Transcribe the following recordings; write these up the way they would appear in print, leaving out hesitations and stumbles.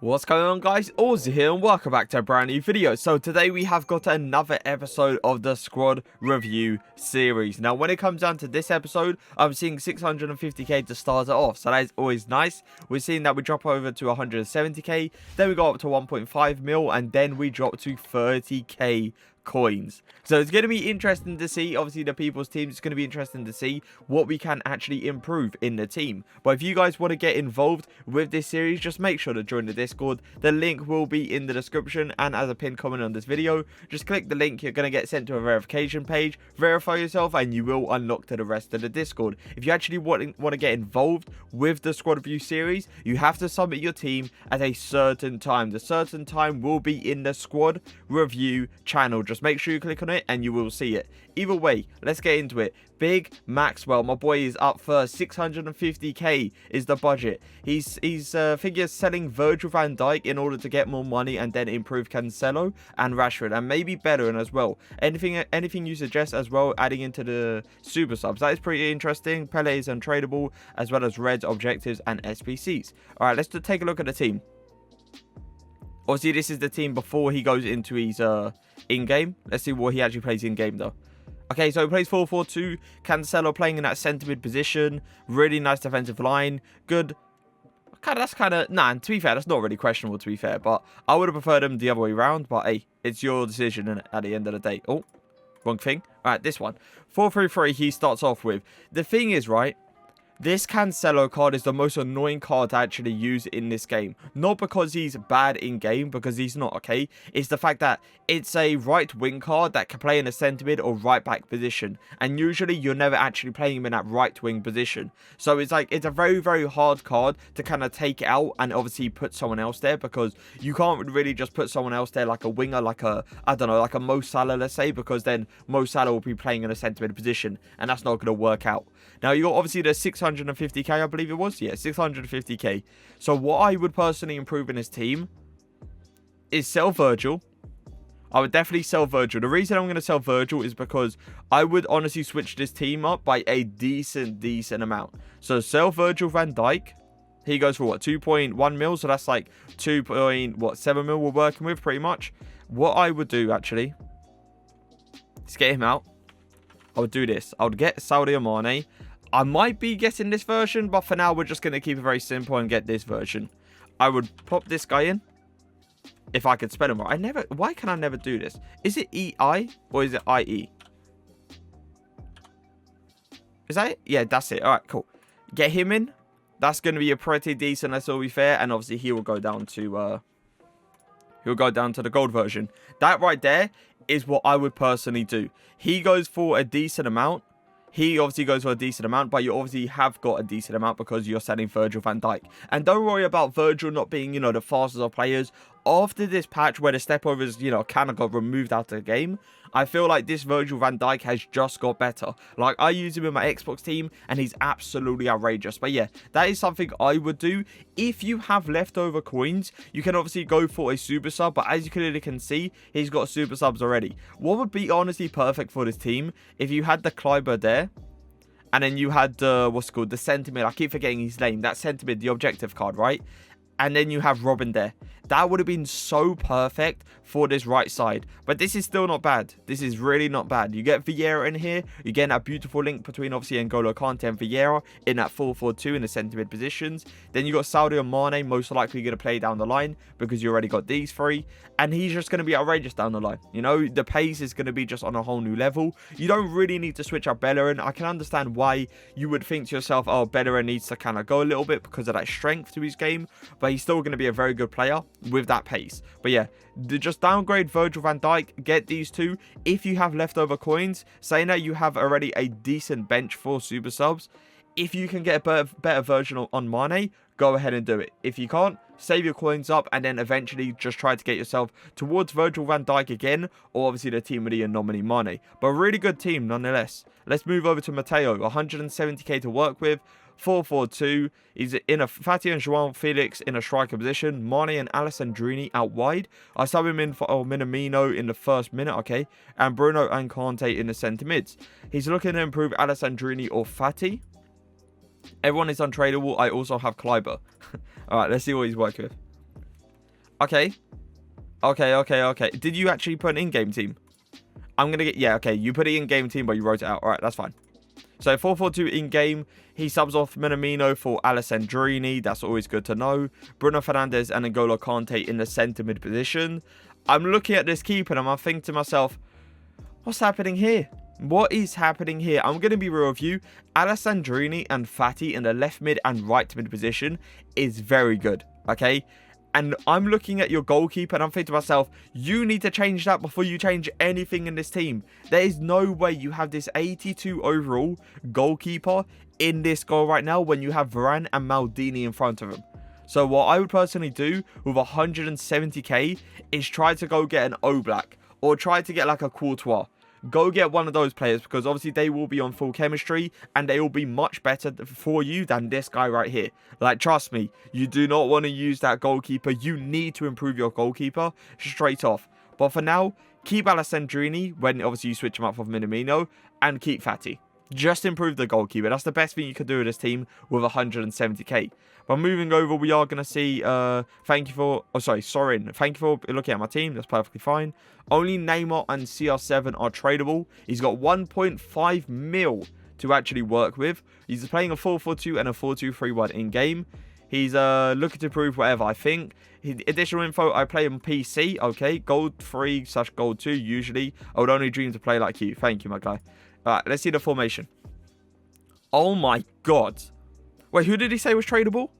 What's going on, guys? Aussie here and welcome back to a brand new video. So today we have got another episode of the squad review series. Now when it comes down to this episode, I'm seeing 650k to start it off, so that is always nice. We're seeing that we drop over to 170k, then we go up to 1.5 mil, and then we drop to 30k coins. So it's going to be interesting to see, obviously the people's team, it's going to be interesting to see what we can actually improve in the team. But if you guys want to get involved with this series, just make sure to join the Discord. The link will be in the description and as a pinned comment on this video. Just click the link, you're going to get sent to a verification page, verify yourself, and you will unlock to the rest of the Discord. If you actually want to get involved with the squad review series, you have to submit your team at a certain time. The certain time will be in the squad review channel. Just make sure you click on it and you will see it. Either way, let's get into it. Big Maxwell, my boy, is up first. 650k is the budget. He's figures selling Virgil van Dijk in order to get more money and then improve Cancelo and Rashford and maybe Bellerin as well. Anything you suggest as well, adding into the super subs, that is pretty interesting. Pele is untradeable, as well as Reds, objectives and SPCs. All right, let's take a look at the team. Obviously, this is the team before he goes into his in-game. Let's see what he actually plays in-game, though. Okay, so he plays 4-4-2. Cancelo playing in that centre mid position. Really nice defensive line. Good. That's kind of... Nah, to be fair, that's not really questionable, to be fair. But I would have preferred him the other way around. But, hey, it's your decision at the end of the day. Oh, wrong thing. All right, this one. 4-3-3 he starts off with. The thing is, right... This Cancelo card is the most annoying card to actually use in this game. Not because he's bad in game, because he's not, okay? It's the fact that it's a right wing card that can play in a centre mid or right back position. And usually you're never actually playing him in that right wing position. So it's like, it's a very, very hard card to kind of take out and obviously put someone else there. Because you can't really just put someone else there like a winger, like a, I don't know, like a Mo Salah, let's say. Because then Mo Salah will be playing in a centre mid position. And that's not going to work out. Now you got obviously the 650k, I believe it was. Yeah, 650k. So what I would personally improve in his team is sell Virgil. I would definitely sell Virgil. The reason I'm going to sell Virgil is because I would honestly switch this team up by a decent amount. So sell Virgil van Dijk. He goes for what, 2.1 mil? So that's like 2.7 mil we're working with pretty much. What I would do actually is get him out. I would do this. I would get AuzioMF. I might be getting this version, but for now, we're just going to keep it very simple and get this version. I would pop this guy in. If I could spell him right. Why can I never do this? Is it EI or is it IE? Is that it? Yeah, that's it. All right, cool. Get him in. That's going to be a pretty decent, let's all be fair. And obviously, he will go down to... he'll go down to the gold version. That right there is what I would personally do. He goes for a decent amount. He obviously goes for a decent amount, but you obviously have got a decent amount because you're selling Virgil van Dijk. And don't worry about Virgil not being, you know, the fastest of players. After this patch where the step overs, you know, kind of got removed out of the game, I feel like this Virgil van Dijk has just got better. Like, I use him in my Xbox team, and he's absolutely outrageous. But yeah, that is something I would do. If you have leftover coins, you can obviously go for a super sub, but as you clearly can see, he's got super subs already. What would be honestly perfect for this team, if you had the Kleiber there, and then you had the, what's it called, the centre mid, I keep forgetting his name, that centre mid, the objective card, right? And then you have Robin there. That would have been so perfect for this right side. But this is still not bad. This is really not bad. You get Vieira in here. You get that beautiful link between obviously N'Golo Kante and Vieira in that 4-4-2 in the centre mid positions. Then you got Sadio Mane most likely going to play down the line because you already got these three. And he's just going to be outrageous down the line. You know, the pace is going to be just on a whole new level. You don't really need to switch up Bellerin. I can understand why you would think to yourself, oh, Bellerin needs to kind of go a little bit because of that strength to his game. But he's still going to be a very good player with that pace. But yeah, just downgrade Virgil van Dijk, get these two. If you have leftover coins, saying that you have already a decent bench for super subs, if you can get a better version on Mane, go ahead and do it. If you can't, save your coins up and then eventually just try to get yourself towards Virgil van Dijk again, or obviously the team with the nominee Mane. But a really good team nonetheless. Let's move over to Matteo. 170k to work with. 4-4-2. He's in a Fati and João Felix in a striker position. Mane and Alessandrini out wide. I sub him in for Minamino in the first minute, okay. And Bruno and Kante in the centre mids. He's looking to improve Alessandrini or Fati. Everyone is untradeable. I also have Kleiber. Alright, let's see what he's working with. Okay. Okay. Did you actually put an in-game team? I'm going to get... Yeah, okay. You put it in-game team, but you wrote it out. All right, that's fine. So 4-4-2 in-game. He subs off Minamino for Alessandrini. That's always good to know. Bruno Fernandes and N'Golo Kante in the centre mid position. I'm looking at this keeper and I'm thinking to myself, what's happening here? What is happening here? I'm going to be real with you. Alessandrini and Fati in the left mid and right mid position is very good. Okay? And I'm looking at your goalkeeper and I'm thinking to myself, you need to change that before you change anything in this team. There is no way you have this 82 overall goalkeeper in this goal right now when you have Varane and Maldini in front of him. So what I would personally do with 170k is try to go get an Oblak or try to get like a Courtois. Go get one of those players because obviously they will be on full chemistry and they will be much better for you than this guy right here. Like, trust me, you do not want to use that goalkeeper. You need to improve your goalkeeper straight off. But for now, keep Alessandrini when obviously you switch him up for Minamino and keep Fati. Just improve the goalkeeper. That's the best thing you could do with this team with 170k. But moving over, we are going to see, thank you for looking at my team. That's perfectly fine. Only Neymar and CR7 are tradable. He's got 1.5 mil to actually work with. He's playing a 4-4-2 and a 4-2-3-1 in game. He's looking to prove whatever, I think. Additional info, I play on PC. Okay, gold 3/gold 2 usually. I would only dream to play like you. Thank you, my guy. Alright, let's see the formation. Oh my god. Wait, who did he say was tradable?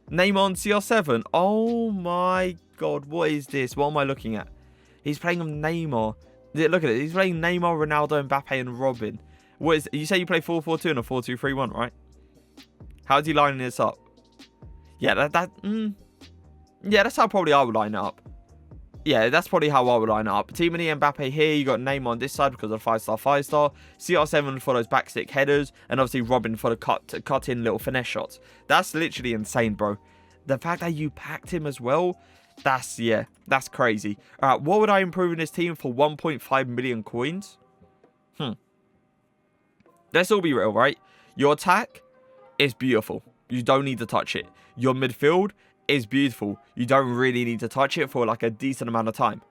Neymar and CR7. Oh my god, what is this? What am I looking at? He's playing on Neymar. Look at it. He's playing Neymar, Ronaldo, Mbappe, and Robin. What is? You say you play 4-4-2 and a 4-2-3-1, right? How's he lining this up? Yeah, yeah, that's how probably I would line it up. Yeah, that's probably how I would line it up. Team and Mbappe here. You got Neymar on this side because of 5-star, 5-star. CR7 for those backstick headers. And obviously Robin for the cut-in little finesse shots. That's literally insane, bro. The fact that you packed him as well, that's crazy. All right, what would I improve in this team for 1.5 million coins? Let's all be real, right? Your attack is beautiful. You don't need to touch it. Your midfield is beautiful. You don't really need to touch it for like a decent amount of time.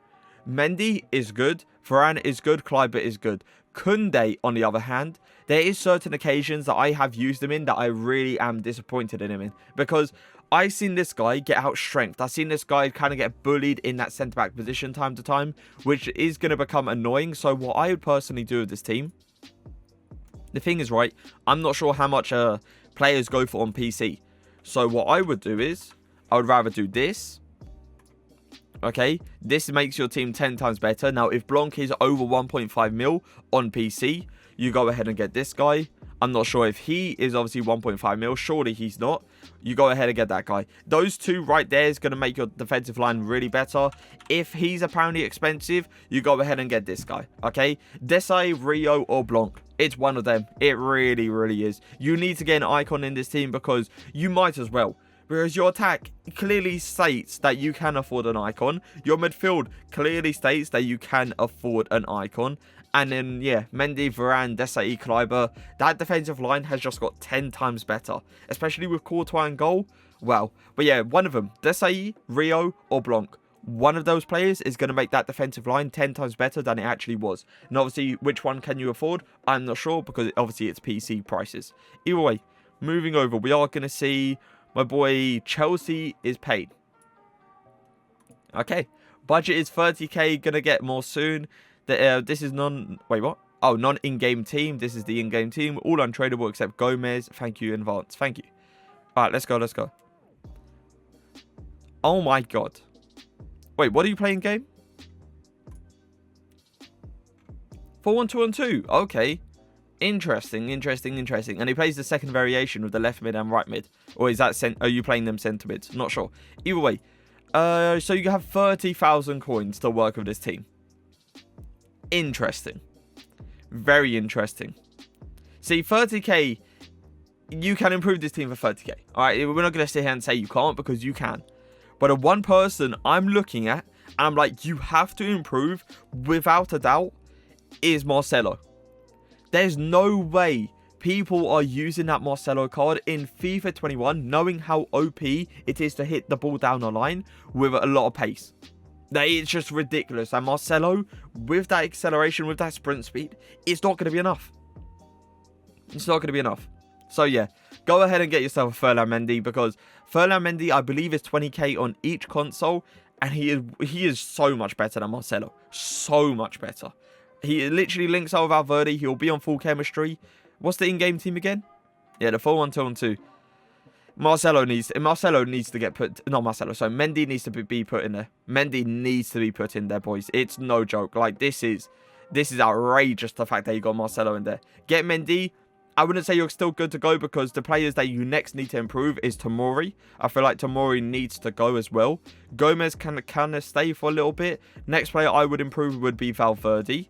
Mendy is good. Varane is good. Kluivert is good. Koundé, on the other hand, there is certain occasions that I have used him in that I really am disappointed in him in. Because I've seen this guy get out strength. I've seen this guy kind of get bullied in that centre-back position time to time, which is going to become annoying. So what I would personally do with this team, the thing is, right, I'm not sure how much players go for on PC. So what I would do is, I would rather do this. Okay, this makes your team 10 times better. Now, if Blanc is over 1.5 mil on PC, you go ahead and get this guy. I'm not sure if he is obviously 1.5 mil. Surely he's not. You go ahead and get that guy. Those two right there is going to make your defensive line really better. If he's apparently expensive, you go ahead and get this guy. Okay, Desai, Rio, or Blanc. It's one of them. It really, really is. You need to get an icon in this team because you might as well. Whereas your attack clearly states that you can afford an icon. Your midfield clearly states that you can afford an icon. And then, yeah, Mendy, Varane, Desai, Kluivert. That defensive line has just got 10 times better. Especially with Courtois in goal. Well, but yeah, one of them. Desai, Rio, or Blanc. One of those players is going to make that defensive line 10 times better than it actually was. And obviously, which one can you afford? I'm not sure because obviously it's PC prices. Either way, moving over, we are going to see my boy Chelsea is paid. Okay, budget is 30k, going to get more soon. This is wait, what? Oh, non-in-game team. This is the in-game team. All untradeable except Gomez. Thank you in advance. Thank you. All right, let's go. Let's go. Oh my god. Wait, what are you playing game? 4-1-2-1-2. Okay. Interesting. And he plays the second variation with the left mid and right mid. Or is that are you playing them centre mids? Not sure. Either way. So you have 30,000 coins to work with this team. Interesting. Very interesting. See, 30k, you can improve this team for 30k. Alright, we're not going to sit here and say you can't because you can. But the one person I'm looking at, and I'm like, you have to improve without a doubt, is Marcelo. There's no way people are using that Marcelo card in FIFA 21, knowing how OP it is to hit the ball down the line with a lot of pace. It's just ridiculous. And Marcelo, with that acceleration, with that sprint speed, it's not going to be enough. It's not going to be enough. So yeah, go ahead and get yourself a Ferland Mendy, because Ferland Mendy, I believe, is 20k on each console, and he is so much better than Marcelo. So much better. He literally links up with Valverde. He'll be on full chemistry. What's the in-game team again? Yeah, the 4-1-2-1-2. Marcelo needs to get put. Not Marcelo. So Mendy needs to be put in there. Mendy needs to be put in there, boys. It's no joke. Like, this is outrageous, the fact that you got Marcelo in there. Get Mendy. I wouldn't say you're still good to go, because the players that you next need to improve is Tomori. I feel like Tomori needs to go as well. Gomez can kind of stay for a little bit. Next player I would improve would be Valverde,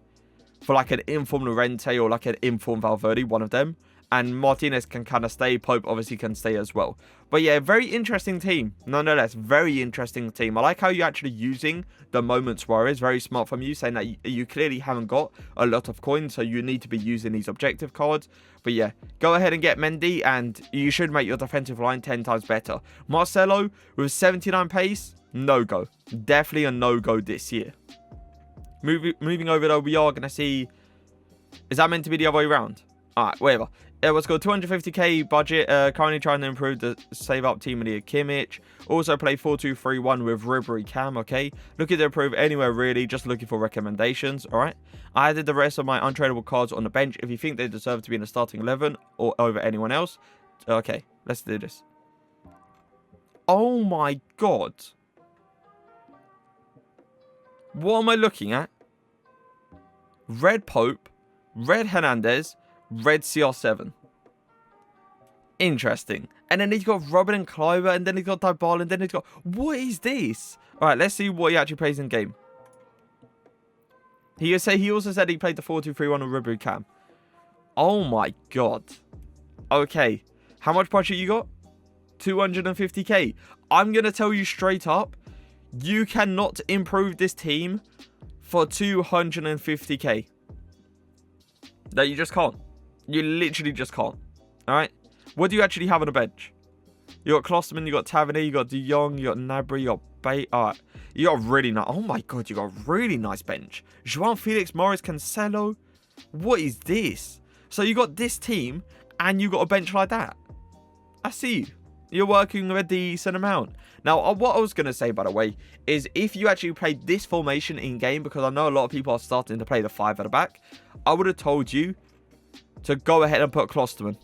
for like an informed Llorente or like an informed Valverde, one of them. And Martinez can kind of stay. Pope obviously can stay as well. But yeah, very interesting team. Nonetheless, very interesting team. I like how you're actually using the Moment Suarez. Very smart from you, saying that you clearly haven't got a lot of coins, so you need to be using these objective cards. But yeah, go ahead and get Mendy, and you should make your defensive line 10 times better. Marcelo, with 79 pace, no-go. Definitely a no-go this year. Moving over, though, we are going to see... Is that meant to be the other way around? Alright, whatever. Let's go 250k budget. Currently trying to improve the save up team of the Kimmich. Also play 4-2-3-1 with Ribery Cam, okay? Looking to improve anywhere, really. Just looking for recommendations, alright? I added the rest of my untradeable cards on the bench if you think they deserve to be in the starting 11 or over anyone else. Okay, let's do this. Oh my god. What am I looking at? Red Pope, Red Hernandez, Red CR7. Interesting. And then he's got Robin and Kleiber, and then he's got Dybala, and then he's got... What is this? Alright, let's see what he actually plays in game. He also said he played the 4-2-3-1 with Ribery Cam. Oh my god. Okay. How much budget you got? 250k. I'm going to tell you straight up, you cannot improve this team for 250k. No, you just can't. You literally just can't. Alright? What do you actually have on the bench? You got Klosterman, you got Tavernier, you got De Jong, you got Gnabry, you got Bate. Alright. You got really nice... Oh my god, you got a really nice bench. João Felix, Morris, Cancelo. What is this? So you got this team, and you got a bench like that. I see you. You're working with a decent amount. Now, what I was going to say, by the way, is if you actually played this formation in-game, because I know a lot of people are starting to play the 5 at the back, I would have told you to go ahead and put Klosterman.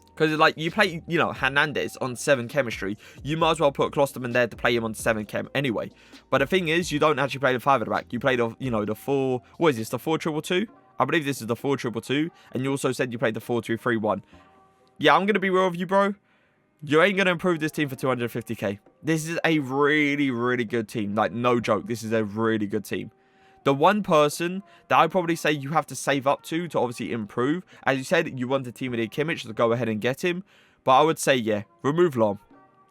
Because, like, you play, you know, Hernandez on 7 chemistry, you might as well put Klosterman there to play him on 7 chem anyway. But the thing is, you don't actually play the 5 at the back. You play the, you know, the 4... What is this, the 4-2-2-2? I believe this is the 4-2-2-2. And you also said you played the 4-2-3-1. Yeah, I'm going to be real with you, bro. You ain't going to improve this team for 250k. This is a really, really good team. Like, no joke. This is a really good team. The one person that I'd probably say you have to save up to obviously improve. As you said, you want the team of the Kimmich, so go ahead and get him. But I would say, yeah, remove Lahm.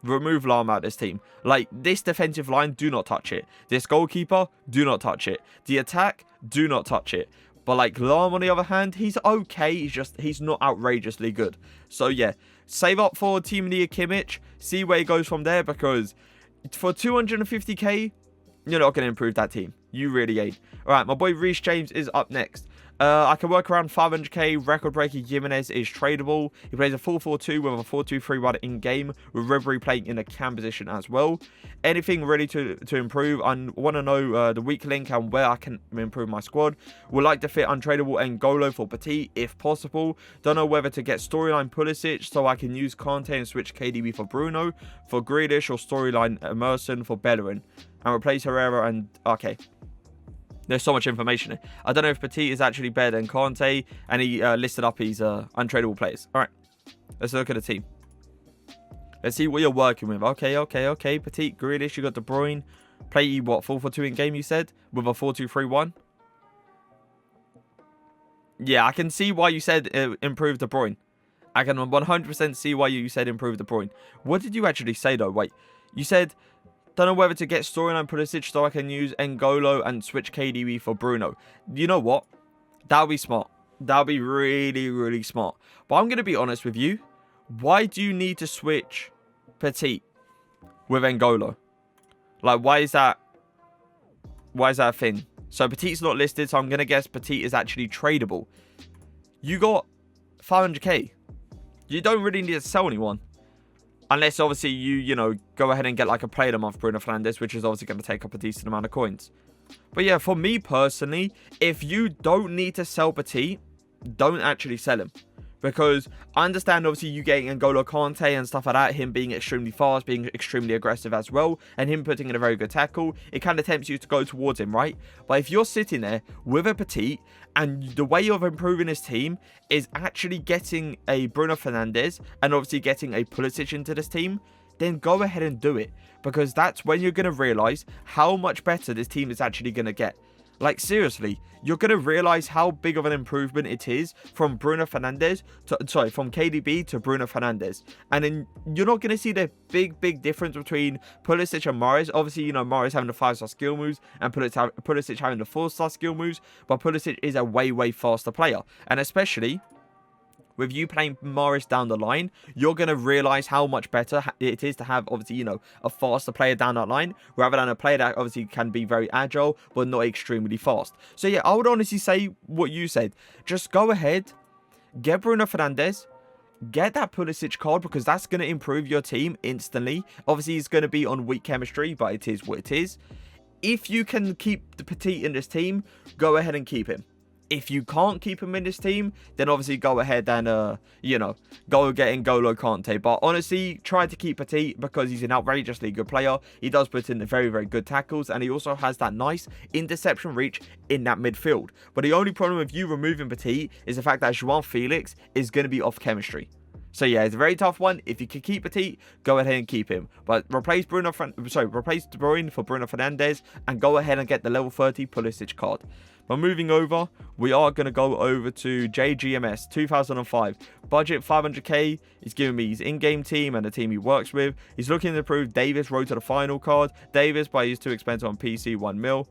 Remove Lahm out of this team. Like, this defensive line, do not touch it. This goalkeeper, do not touch it. The attack, do not touch it. But, like, Lahm, on the other hand, he's okay. He's not outrageously good. So, yeah, save up for Team of the Kimmich. See where he goes from there, because for 250k, you're not going to improve that team. You really ain't. Alright, my boy Reece James is up next. I can work around 500k. Record breaker Jimenez is tradable. He plays a 4-4-2 with a 4-2-3-1 in-game, with Ribery playing in a cam position as well. Anything really to improve? I want to know the weak link and where I can improve my squad. Would like to fit untradeable N'Golo for Petit if possible. Don't know whether to get storyline Pulisic so I can use Conte and switch KDB for Bruno, for Grealish, or storyline Emerson for Bellerin, and replace Herrera and... Okay. There's so much information here. I don't know if Petit is actually better than Conte, and he listed up his untradeable players. All right, let's look at the team. Let's see what you're working with. Okay. Petit, Grealish, you got De Bruyne. Play, what, 4-4-2 in game, you said? With a 4-2-3-1? Yeah, I can see why you said improve De Bruyne. I can 100% see why you said improve De Bruyne. What did you actually say, though? Wait, you said... Don't know whether to get storyline Pulisic so I can use N'Golo and switch KDB for Bruno. You know what? That would be smart. That'll be really, really smart. But I'm going to be honest with you. Why do you need to switch Petit with N'Golo? Like, why is that a thing? So Petit's not listed, so I'm going to guess Petit is actually tradable. You got 500k. You don't really need to sell anyone. Unless, obviously, you know, go ahead and get, like, a player of the month Bruno Fernandes, which is obviously going to take up a decent amount of coins. But, yeah, for me, personally, if you don't need to sell Petit, don't actually sell him. Because I understand, obviously, you getting N'Golo Kante and stuff like that, him being extremely fast, being extremely aggressive as well, and him putting in a very good tackle, it kind of tempts you to go towards him, right? But if you're sitting there with a Petit, and the way of improving his team is actually getting a Bruno Fernandes, and obviously getting a Pulisic into this team, then go ahead and do it. Because that's when you're going to realise how much better this team is actually going to get. Like, seriously, you're going to realise how big of an improvement it is from Bruno Fernandes from KDB to Bruno Fernandes. And then you're not going to see the big difference between Pulisic and Mohr. Obviously, you know, Mohr having the 5-star skill moves and Pulisic having the 4-star skill moves. But Pulisic is a way faster player. And especially with you playing Morris down the line, you're going to realise how much better it is to have, obviously, you know, a faster player down that line, rather than a player that obviously can be very agile, but not extremely fast. So yeah, I would honestly say what you said. Just go ahead, get Bruno Fernandes, get that Pulisic card, because that's going to improve your team instantly. Obviously, it's going to be on weak chemistry, but it is what it is. If you can keep the Petit in this team, go ahead and keep him. If you can't keep him in this team, then obviously go ahead and, you know, go get N'Golo Kante. But honestly, try to keep Petit because he's an outrageously good player. He does put in the very good tackles, and he also has that nice interception reach in that midfield. But the only problem with you removing Petit is the fact that João Felix is going to be off chemistry. So yeah, it's a very tough one. If you can keep Petit, go ahead and keep him. But replace De Bruyne for Bruno Fernandes, and go ahead and get the level 30 Pulisic card. But moving over, we are going to go over to JGMS 2005. Budget 500k. He's giving me his in-game team and the team he works with. He's looking to improve Davis road to the final card. Davis, but he's too expensive on PC, 1 mil.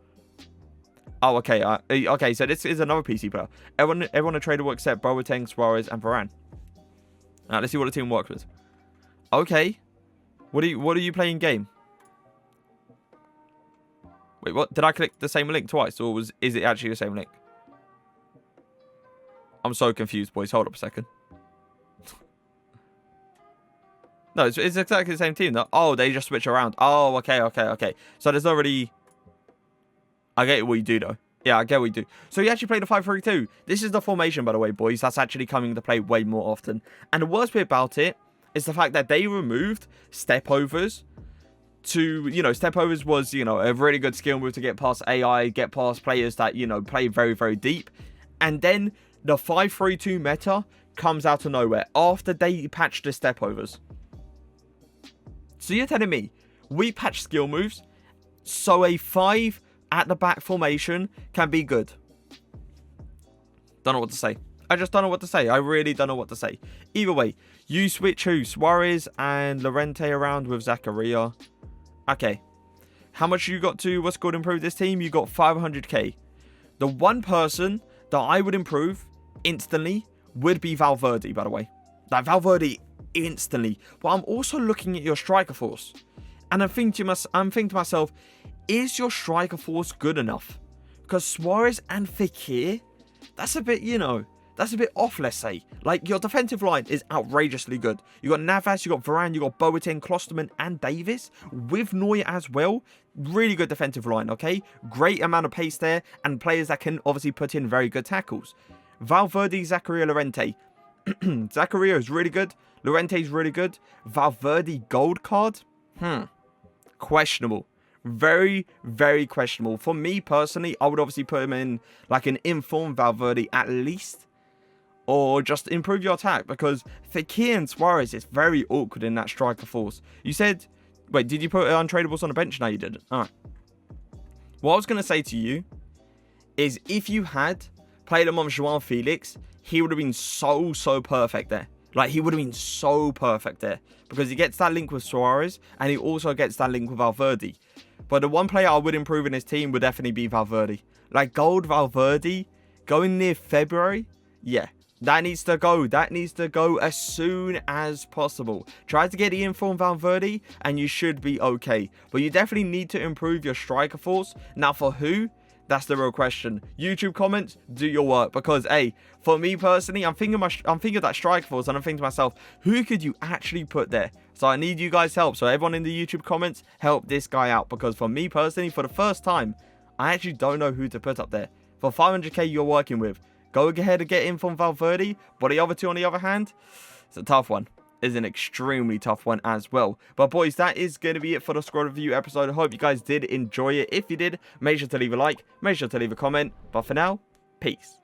Oh, okay. Okay, so this is another PC player. Everyone a trader will accept Boateng, Suarez, and Varane. Let's see what the team works with. Okay. What are you playing game? Wait, what? Did I click the same link twice? Or is it actually the same link? I'm so confused, boys. Hold up a second. No, it's exactly the same team. Though. Oh, they just switch around. Oh, okay. So there's already... I get what you do, though. Yeah, I get what you do. So you actually played a 5-3-2. This is the formation, by the way, boys. That's actually coming to play way more often. And the worst bit about it is the fact that they removed stepovers. Stepovers was, you know, a really good skill move to get past AI, get past players that, you know, play very deep. And then the 5-3-2 meta comes out of nowhere after they patched the stepovers. So you're telling me we patched skill moves so a 5 at the back formation can be good? Don't know what to say. I just don't know what to say. I really don't know what to say. Either way, you switch who? Suarez and Llorente around with Zakaria. Okay. How much you got to, what's called, improve this team? You got 500k. The one person that I would improve instantly would be Valverde, by the way. Like, Valverde instantly. But I'm also looking at your striker force. And I'm thinking to myself, is your striker force good enough? Because Suarez and Fekir, that's a bit, you know, that's a bit off, let's say. Like, your defensive line is outrageously good. You got Navas, you got Varane, you got Boateng, Klosterman, and Davis, with Neuer as well. Really good defensive line, okay? Great amount of pace there, and players that can obviously put in very good tackles. Valverde, Zakaria, Llorente. Zakaria is really good. Llorente is really good. Valverde gold card? Questionable. Very questionable. For me, personally, I would obviously put him in, like, an informed Valverde at least. Or just improve your attack, because Fekir and Suarez is very awkward in that striker force. You said... Wait, did you put untradables on the bench? No, you didn't. Alright. What I was going to say to you is if you had played him on João Felix, he would have been so perfect there. Like, he would have been so perfect there. Because he gets that link with Suarez, and he also gets that link with Valverde. But the one player I would improve in his team would definitely be Valverde. Like, gold Valverde, going near February... yeah, that needs to go. That needs to go as soon as possible. Try to get Ian from Valverde, and you should be okay. But you definitely need to improve your striker force. Now, for who? That's the real question. YouTube comments, do your work. Because, hey, for me personally, I'm thinking of that striker force, and I'm thinking to myself, who could you actually put there? So I need you guys' help. So everyone in the YouTube comments, help this guy out. Because for me personally, for the first time, I actually don't know who to put up there. For 500k you're working with, go ahead and get in from Valverde. But the other two, on the other hand, it's a tough one. It's an extremely tough one as well. But boys, that is going to be it for the squad review episode. I hope you guys did enjoy it. If you did, make sure to leave a like, make sure to leave a comment. But for now, peace.